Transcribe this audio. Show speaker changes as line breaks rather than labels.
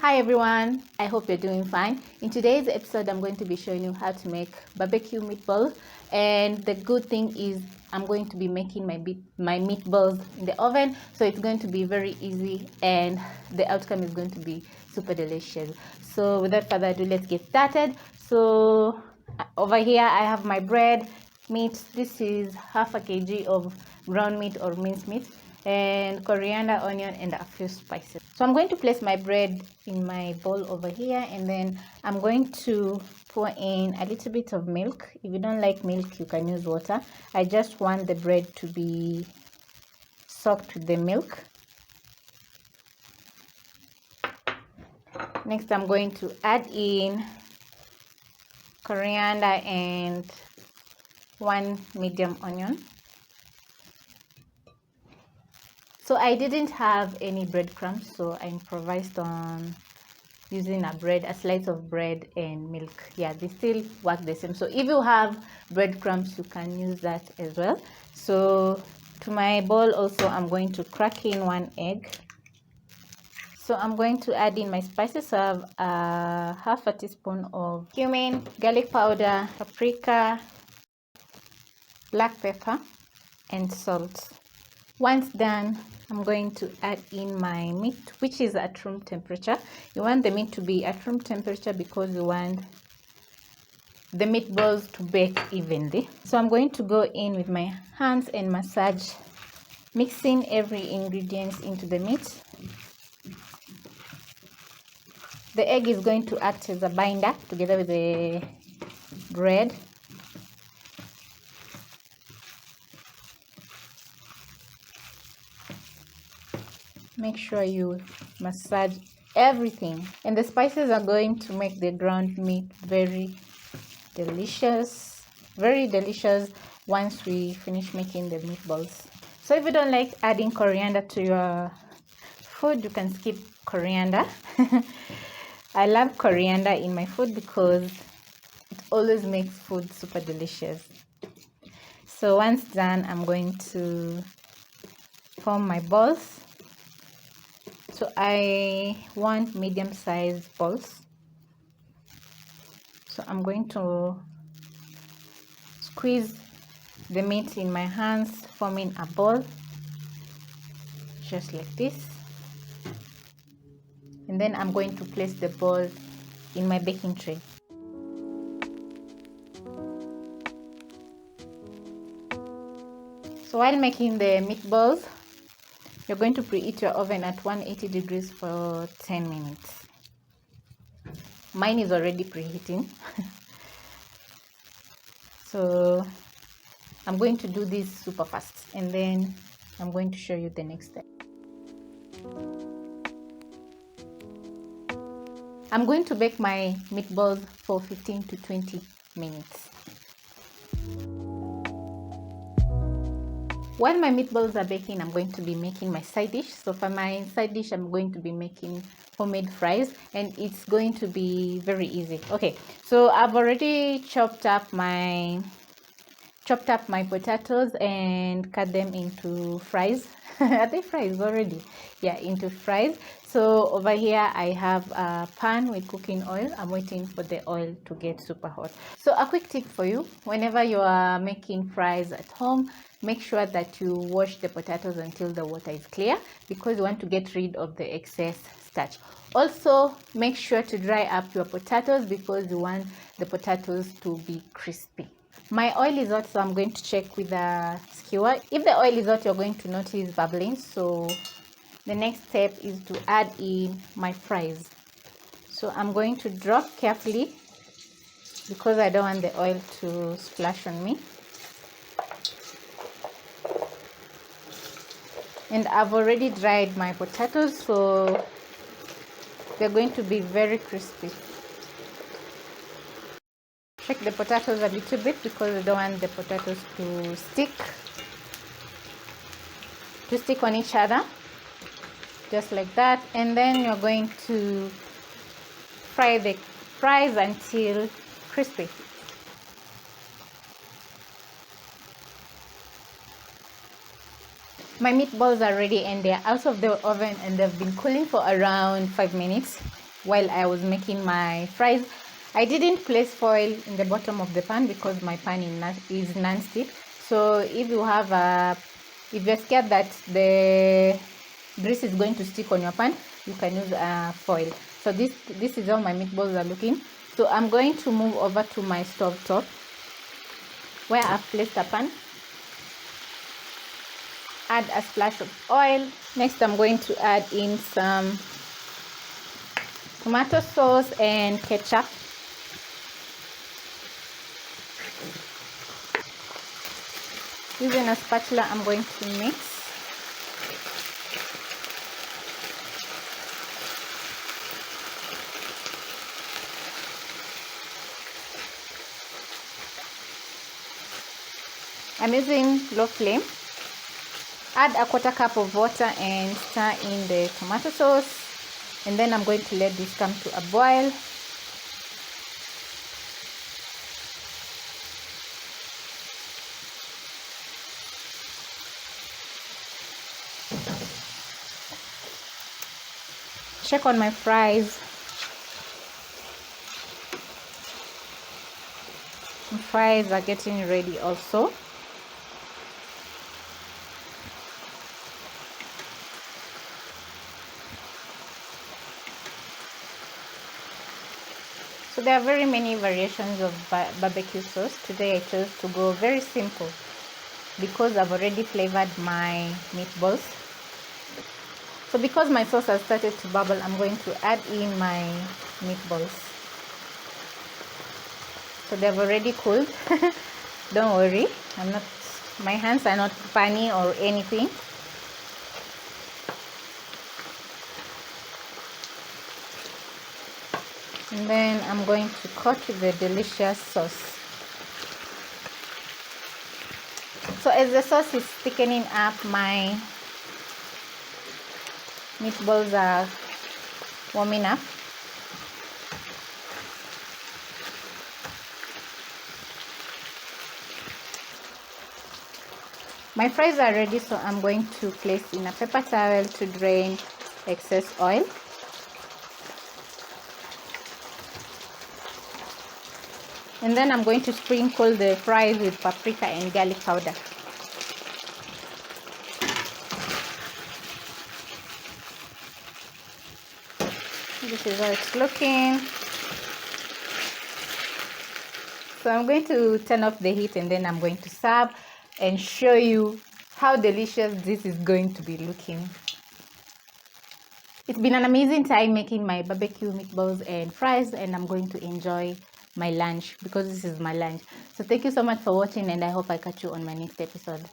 Hi everyone, I hope you're doing fine. In today's episode, I'm going to be showing you how to make barbecue meatballs. And the good thing is I'm going to be making my meatballs in the oven, so it's going to be very easy and the outcome is going to be super delicious. So without further ado, let's get started. So over here I have my bread, meat. This is half a kg of ground meat or minced meat, and coriander, onion, and a few spices. So I'm going to place my bread in my bowl over here, and then I'm going to pour in a little bit of milk. If you don't like milk, you can use water. I just want the bread to be soaked with the milk. Next, I'm going to add in coriander and one medium onion. So I didn't have any breadcrumbs, so I improvised on using a slice of bread and milk. Yeah, they still work the same. So if you have breadcrumbs, you can use that as well. So to my bowl also, I'm going to crack in one egg. So I'm going to add in my spices. I have half a teaspoon of cumin, garlic powder, paprika, black pepper, and salt. Once done, I'm going to add in my meat, which is at room temperature. You want the meat to be at room temperature because you want the meatballs to bake evenly. So I'm going to go in with my hands and massage, mixing every ingredient into the meat. The egg is going to act as a binder together with the bread. Make sure you massage everything, and the spices are going to make the ground meat very delicious once we finish making the meatballs. So if you don't like adding coriander to your food, you can skip coriander. I love coriander in my food because it always makes food super delicious. So once done, I'm going to form my balls. So I want medium-sized balls. So I'm going to squeeze the meat in my hands, forming a ball, just like this. And then I'm going to place the ball in my baking tray. So while making the meatballs, you're going to preheat your oven at 180 degrees for 10 minutes. Mine is already preheating. So I'm going to do this super fast, and then I'm going to show you the next step. I'm going to bake my meatballs for 15 to 20 minutes. While my meatballs are baking, I'm going to be making my side dish. So for my side dish, I'm going to be making homemade fries, and it's going to be very easy. Okay, so I've already chopped up my potatoes and cut them into fries. Are they fries already? Yeah, into fries. So over here I have a pan with cooking oil. I'm waiting for the oil to get super hot. So a quick tip for you: whenever you are making fries at home, make sure that you wash the potatoes until the water is clear, because you want to get rid of the excess starch. Also, make sure to dry up your potatoes because you want the potatoes to be crispy. My oil is hot, so I'm going to check with a skewer. If the oil is hot, you're going to notice bubbling. So the next step is to add in my fries. So I'm going to drop carefully because I don't want the oil to splash on me. And I've already dried my potatoes, so they're going to be very crispy. Shake the potatoes a little bit because I don't want the potatoes to stick on each other, just like that. And then you're going to fry the fries until crispy. My meatballs are ready and they're out of the oven, and they've been cooling for around 5 minutes. while I was making my fries. I didn't place foil in the bottom of the pan because my pan is non-stick. So if you're scared that the grease is going to stick on your pan, you can use foil. So this is how my meatballs are looking. So I'm going to move over to my stove top where I've placed a pan. Add a splash of oil. Next, I'm going to add in some tomato sauce and ketchup. Using a spatula, I'm going to mix. I'm using low flame. Add a 1/4 cup of water and stir in the tomato sauce. And then I'm going to let this come to a boil. Check on my fries. My fries are getting ready also. So there are very many variations of barbecue sauce. Today I chose to go very simple because I've already flavored my meatballs. So because my sauce has started to bubble, I'm going to add in my meatballs. So they've already cooled. Don't worry, my hands are not funny or anything. And then I'm going to coat the delicious sauce. So as the sauce is thickening up, my meatballs are warming up. My fries are ready, so I'm going to place in a paper towel to drain excess oil. And then I'm going to sprinkle the fries with paprika and garlic powder. This is how it's looking. So I'm going to turn off the heat and then I'm going to serve and show you how delicious this is going to be looking. It's been an amazing time making my barbecue meatballs and fries, and I'm going to enjoy my lunch because this is my lunch. So thank you so much for watching, and I hope I catch you on my next episode.